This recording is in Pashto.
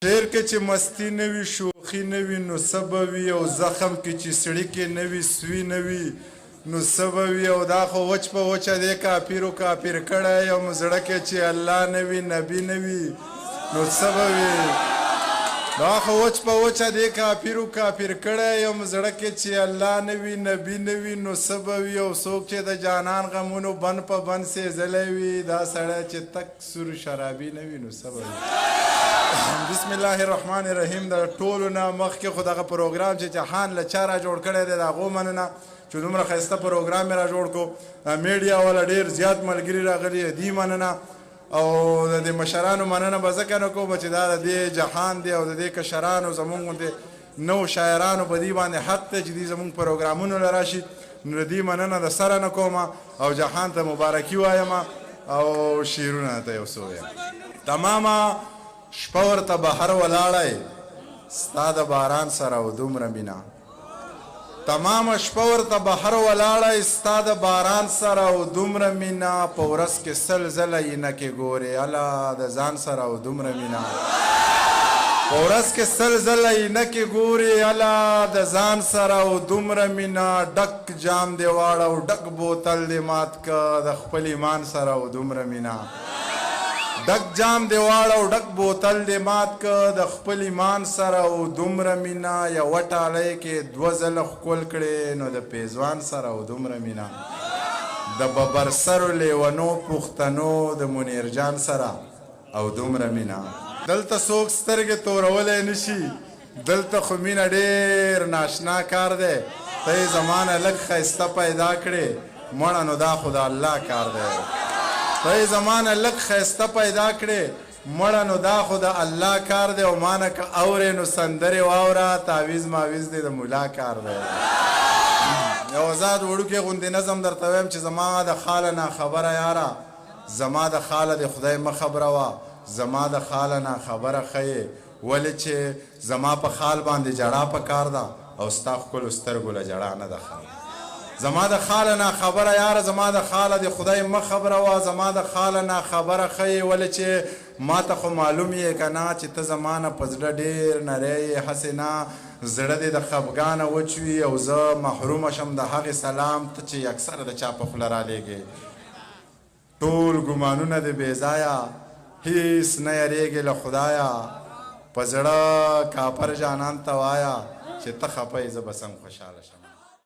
شعر کې چې مستی نه وي شوخي نه وي نو څه به وي او زخم کې چې سړیکې نه وي سوي نه وي نو څه به وي او دا خو وچ په وچه دی کافرو کافر کړی یم زړه کې چې الله نه وي نبي نه وي نو څه به وي دا خو وچ په وچه دی کافرو کافر کړی یم زړه کې چې الله نه وي نبي نه وي نو څه به وي او څوک چې د جانان غمونو بند په بند سېزلی وي دا سړی چې تک سور شرابي نه وي نو څه به وي بسم الله الرحمن الرحیم د ټولو نه مخکې خو دغه پروګرام چې جهان له چا را جوړ کړی دی د هغو مننه چې دومره ښایسته پروګرام مې را جوړ کړو میډیا والا ډېر زیات ملګري راغلي دي مننه او د دې مشرانو مننه به ځکه نه کوم چې دا د دې جهان دی او د دې کشرانو زمونږ غوندې نو شاعرانو په دې باندې حق دی چې دې زمونږ پروګرامونو له راشي نو د دې مننه د سره نه کوم او جهان ته مبارکي وایم او شعرونه ته یو څه وایم تمامه شپه ورته بهر ولاړی ستا د باران سره او دومره مینه تمامه شپه ورته بهر ولاړی ستا د باران سره او دومره مینه په ورځ کې سل ځله عینکې ګورې الله د ځان سره او دومره مینه په ورځ کې سل ځله عینکې ګورې الله د ځان سره او دومره مینه ډک جام دې واړه او ډک بوتل دې مات که د خپل ایمان سره او دومره مینه ډک جام دی واړه او ډک بوتل دی مات که د خپل ایمان سره او دومره مینه یوه ټالۍ کې دوه ځله ښکل کړې نو د پیزوان سره او دومره مینه د ببرسرو لیونو پښتنو د منیرجان سره او دومره مینه دلته څوک سترګې تورولی نشي دلته خو مینه ډېر ناشنا کار دی ته یې زمانه لږ ښایسته پیدا کړې مړه نو دا خو د الله کار دی ته یې زمانه لږ ښایسته پیدا کړې مړه نو دا خو د الله کار دی او مانه که اورې نو سندرې واوره تعویز ماویز دی د ملا کار دی یو ازاد وړوکې غوندې نظم درته وایم چې زما د خاله ناخبره یاره زما د خاله د خدای مه خبروه زما د خاله ناخبره ښیې ولې چې زما په خال باندې جړا پکار ده او ستا ښکلو سترګو له جړا نه ده ښه زما د خاله نه خبره یاره زما د خاله د خدای مه خبره وه زما د خاله نه خبره ښیې ولې چې ما ته خو معلوم یې که نه چې ته زما نه په زړه ډېر نری یې هسې نه زړه دې د خفګانه وچ وي او زه محرومه شم د هغې سلام ته چې اکثره د چا په خوله رالیږې ټول ګمانونه دې بې ځایه هیڅ نه یریږې له خدایه په زړه کافر جانان ته وایه چې ته خفه یې زه به سم خوشحاله شم